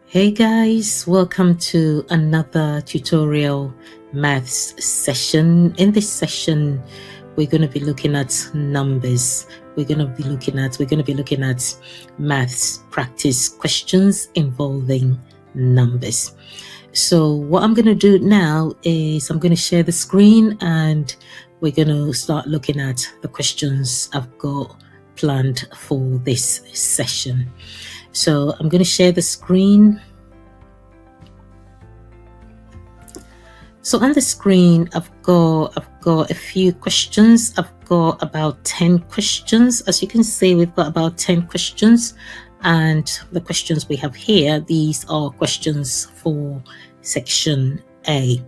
Hey guys, welcome to another tutorial maths session. In this session, we're going to be looking at numbers. We're going to be looking at maths practice questions involving numbers. So what I'm going to do now is I'm going to share the screen and we're going to start looking at the questions I've got planned for this session. So I'm going to share the screen. So on the screen, I've got a few questions. I've got about 10 questions. As you can see, we've got about 10 questions. And the questions we have here, these are questions for section A.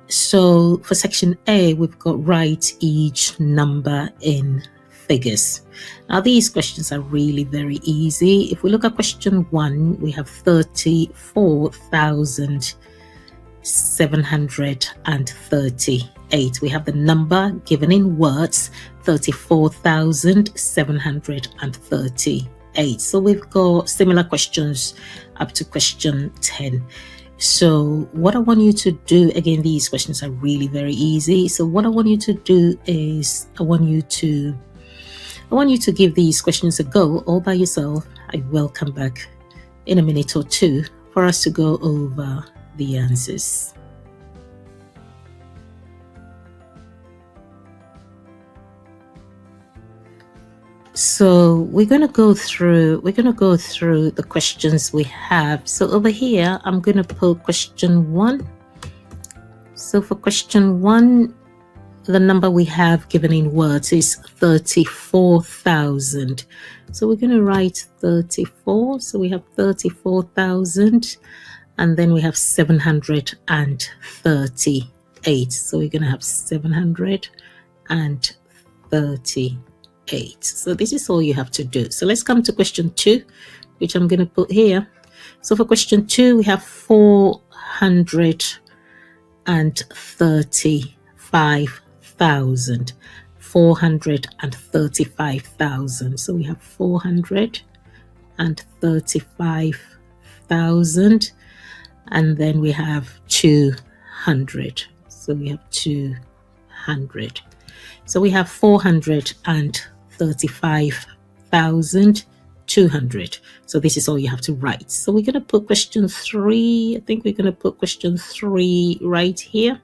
So for section A, we've got write each number in figures. Now these questions are really very easy. If we look at question 1, we have 34,738. We have the number given in words, 34,738. So we've got similar questions up to question 10. So what I want you to do, again, these questions are really very easy. So what I want you to do is I want you to give these questions a go all by yourself. I will come back in a minute or two for us to go over the answers. So we're going to go through the questions we have. So over here, I'm going to put question 1. So for question 1, the number we have given in words is 34,000. So we're going to write 34. So we have 34,000. And then we have 738. So we're going to have 738. So this is all you have to do. So let's come to question 2, which I'm going to put here. So for question 2, we have 435,000. 435,000. So we have 435,000. And then we have 200. So we have 200. So we have 435,200. So this is all you have to write. So we're going to put question 3. I think we're going to put question 3 right here.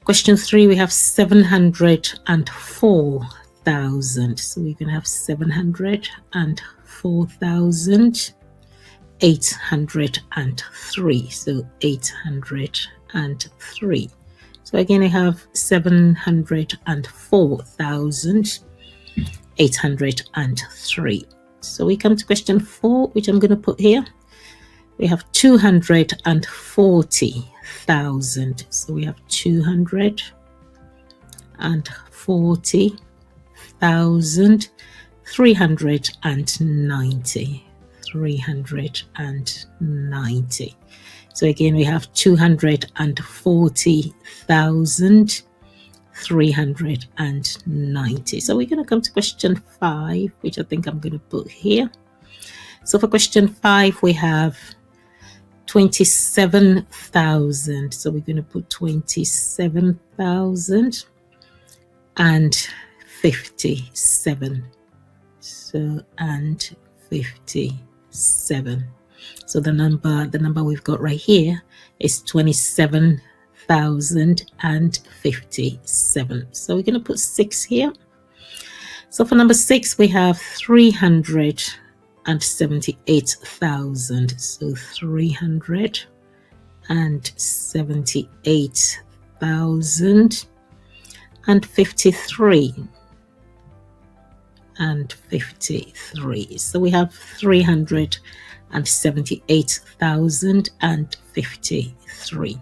Question 3, we have 704,000. So we're going to have 704,803. So 803. So again, I have 704,803. So we come to question 4, which I'm going to put here. We have 240,000. So we have 240,000. 390. 390. So again, we have 240,390. So we're going to come to question 5, which I think I'm going to put here. So for question 5, we have 27,000. So we're going to put 27,000 and 57. So and 57. So the number we've got right here is 27,057. So we're going to put 6 here. So for number 6, we have 378,000. So 378,000 and 53. And 53. So we have 378,053.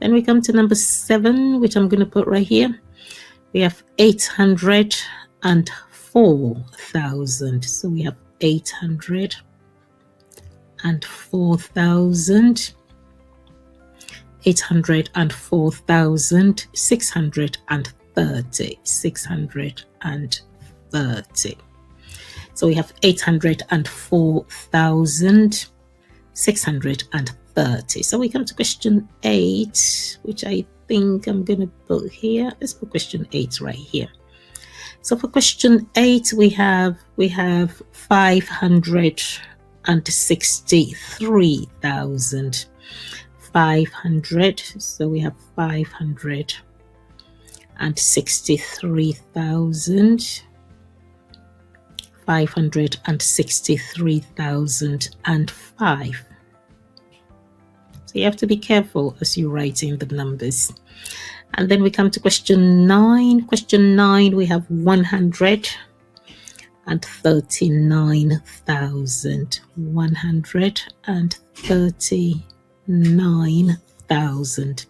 Then we come to number 7, which I'm going to put right here. We have 804,000. So we have 804,000. 804,630. 630. So we have 804,630. So we come to question 8, which I think I'm going to put here. Let's put question 8 right here. So for question 8, we have 563,500. So we have 563,000. 563,005. So you have to be careful as you write in the numbers. And then we come to question 9. Question 9, we have 139,000. 139,000.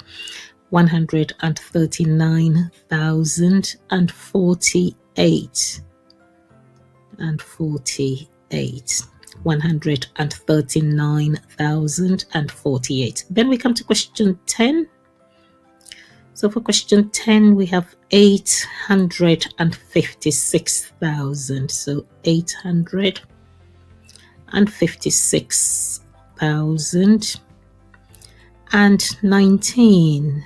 139,048. And 48. 139,048. Then we come to question 10. So for question 10, we have 856,000. So 856,019.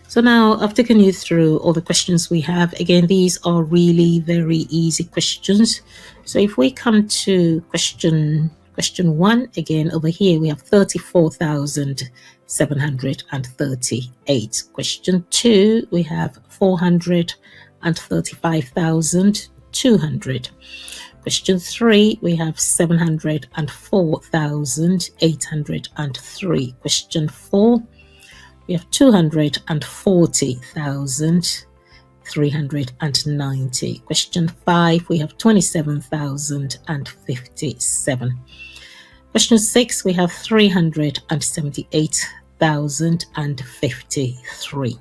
So now I've taken you through all the questions we have. Again, these are really very easy questions. So if we come to question 1, again, over here we have 34,738. Question 2, we have 435,200. Question 3, we have 704,803. Question 4, we have 240,390. Question 5, we have 27,057. Question 6, we have 378,053.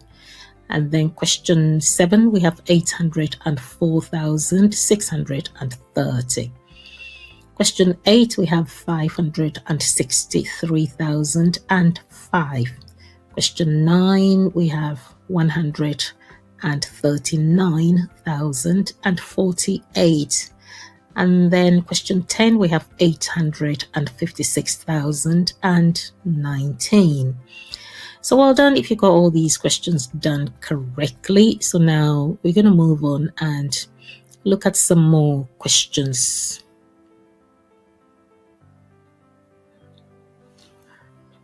And then question 7, we have 804,630. Question 8, we have 563,005. Question 9, we have 139,048. And then question 10, we have 856,019. So well done if you got all these questions done correctly. So now we're going to move on and look at some more questions.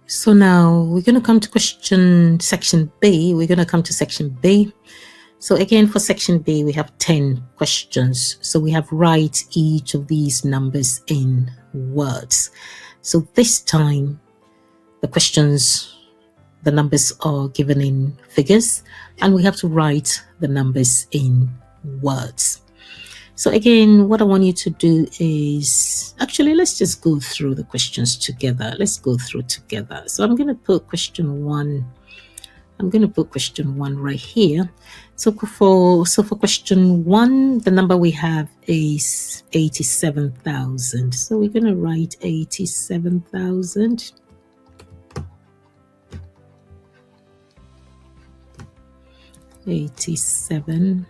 So now we're going to come to section B. We're going to come to section B. So again, for section B, we have 10 questions. So we have write each of these numbers in words. So this time, the numbers are given in figures, and we have to write the numbers in words. So again, what I want you to do is, actually, let's just go through the questions together. Let's go through together. So I'm going to put question 1. I'm going to put question 1 right here. So for question 1, the number we have is 87,000. So we're going to write 87,000. 87,000.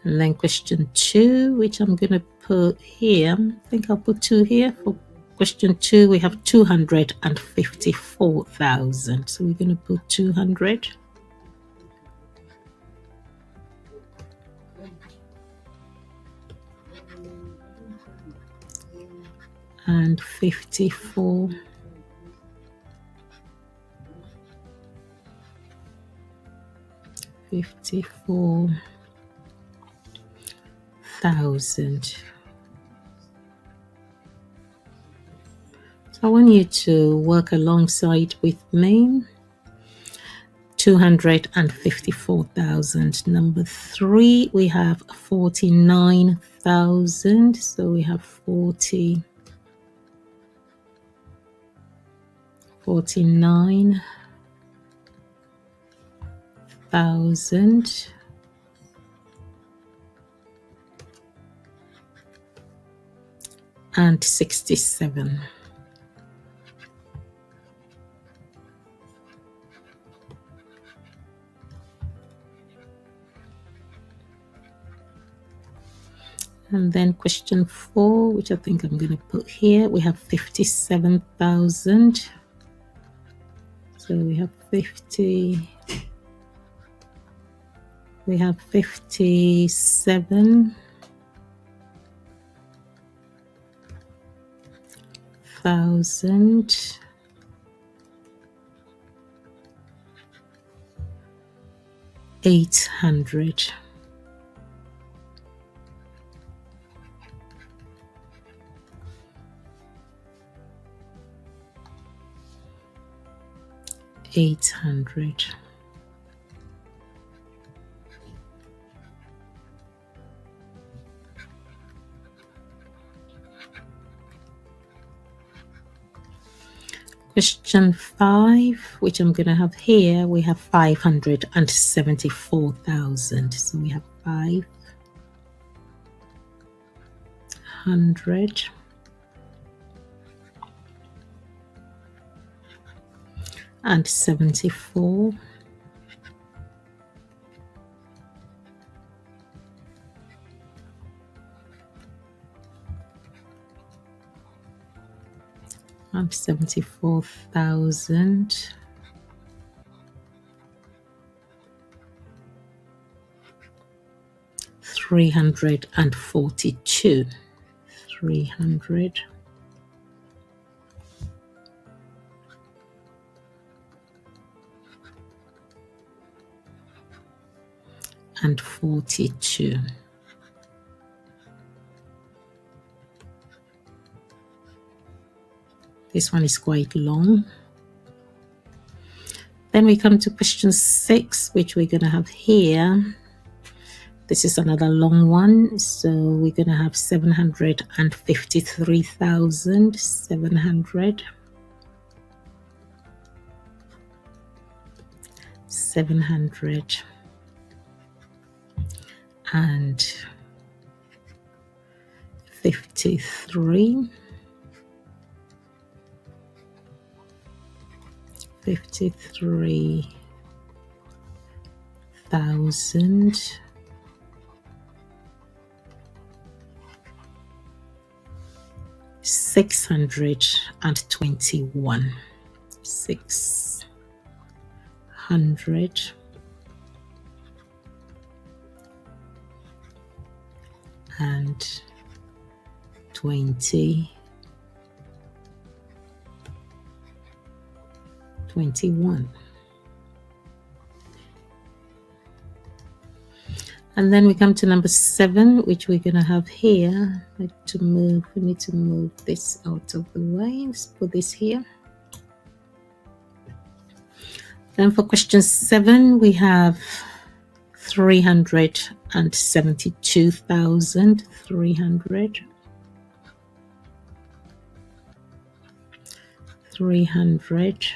And then question 2, which I'm going to put here. I think I'll put 2 here. For question 2, we have 254,000. So we're going to put 200. And 54. 54,000. So I want you to work alongside with me. 254,000. Number 3, we have 49,000. So we have 49,000. And 67. And then question 4, which I think I'm going to put here, we have 57,000. So we have 57,000. $800. $800. Question 5, which I'm going to have here, we have 574,000. So we have 500 and 74. And 74,000. $342. 300. And 42. This one is quite long. Then we come to question 6, which we're going to have here. This is another long one. So we're going to have 753,000. 700. 700. And 53. 53,000. 621. 600. And 21. And then we come to number 7, which we're going to have here. We need to move this out of the way. Let's put this here. Then for question 7, we have 372,000. 300. 300.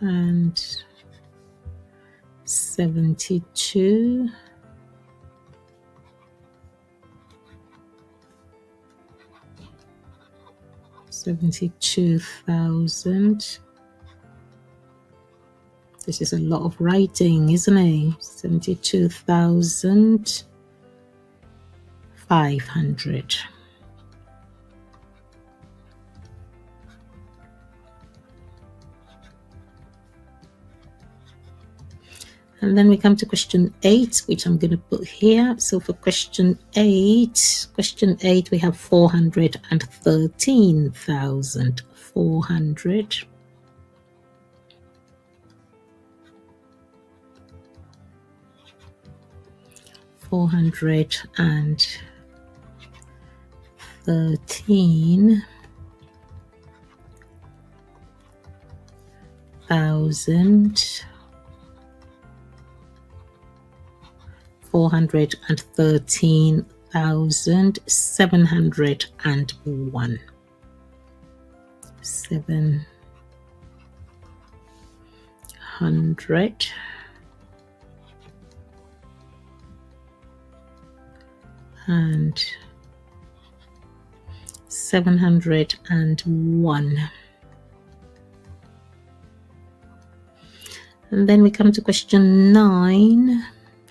And 72. 72,000. This is a lot of writing, isn't it? 72,500. And then we come to question 8, which I'm going to put here. So for question 8, we have 413,000. 400. 413,000. 413,701. 700. And 701. And then we come to question 9.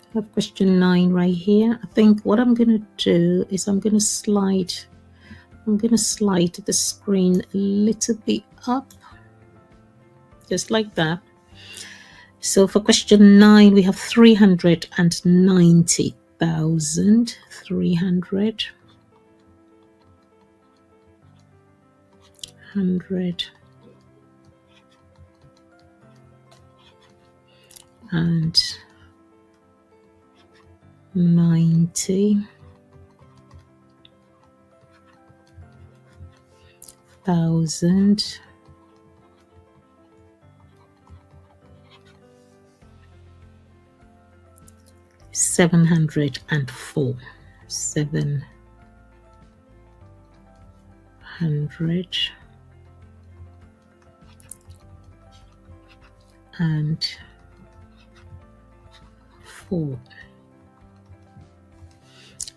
I have question 9 right here. I think what I'm going to do is I'm going to slide the screen a little bit up, just like that. So for question 9, we have 390,000. 300, 100, and 90,000. 704. 700 and 4.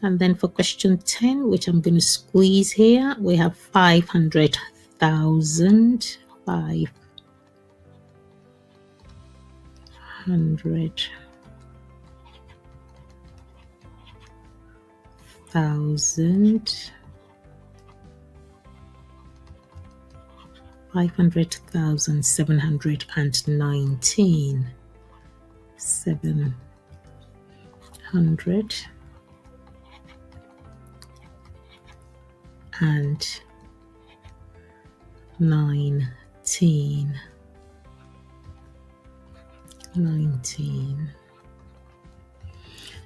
And then for question 10, which I'm going to squeeze here, we have 500,000. 500,000. 500,000, 719. 700 and 19.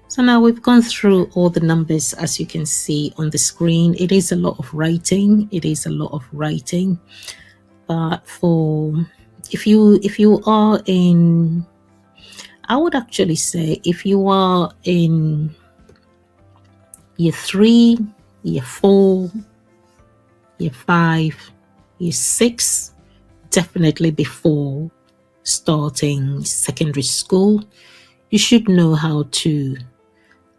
So now we've gone through all the numbers, as you can see on the screen. It is a lot of writing. But if you are in, I would actually say, if you are in year 3, year 4, year 5, year 6, definitely before starting secondary school, you should know how to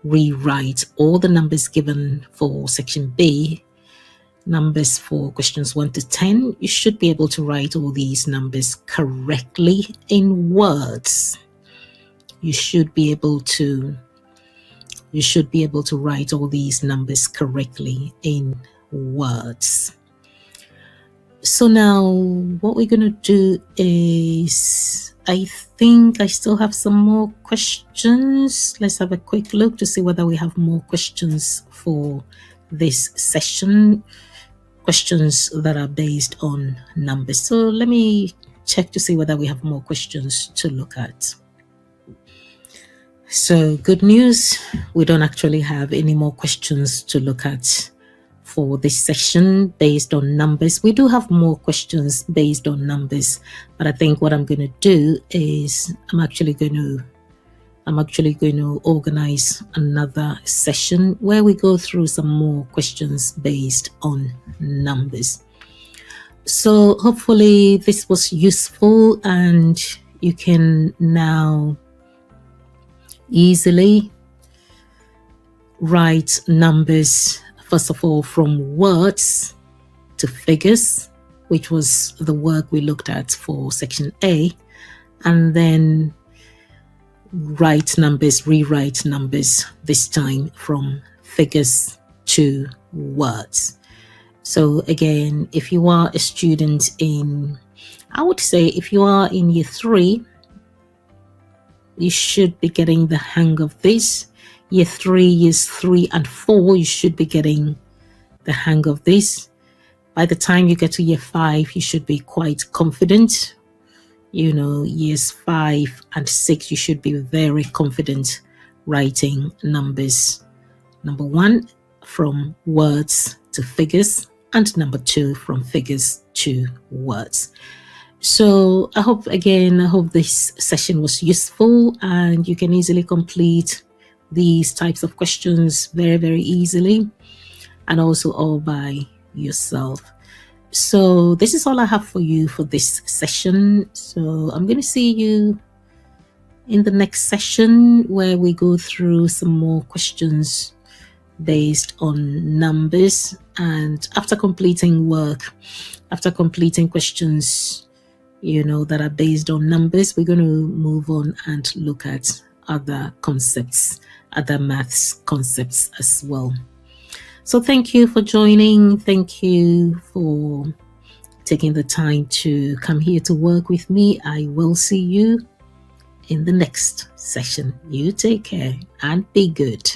rewrite all the numbers given for section B, numbers for questions 1 to 10. You should be able to write all these numbers correctly in words. You should be able to write all these numbers correctly in words. So now what we're going to do is, I think I still have some more questions. Let's have a quick look to see whether we have more questions for this session, questions that are based on numbers. So let me check to see whether we have more questions to look at. So good news, we don't actually have any more questions to look at for this session based on numbers. We do have more questions based on numbers, but I think what I'm going to do is I'm actually going to organize another session where we go through some more questions based on numbers. So hopefully this was useful and you can now easily write numbers, first of all, from words to figures, which was the work we looked at for section A, and then rewrite numbers this time from figures to words. So again, if you are a student in, I would say if you are in year 3, you should be getting the hang of this. Years 3 and 4, you should be getting the hang of this. By the time you get to year 5, you should be quite confident. You know, years 5 and 6, you should be very confident writing numbers. Number 1, from words to figures, and number 2, from figures to words. So I hope this session was useful and you can easily complete these types of questions very, very easily, and also all by yourself. So this is all I have for you for this session. So I'm going to see you in the next session where we go through some more questions based on numbers. And after completing questions, that are based on numbers, we're going to move on and look at other concepts, other maths concepts as well. So thank you for joining. Thank you for taking the time to come here to work with me. I will see you in the next session. You take care and be good.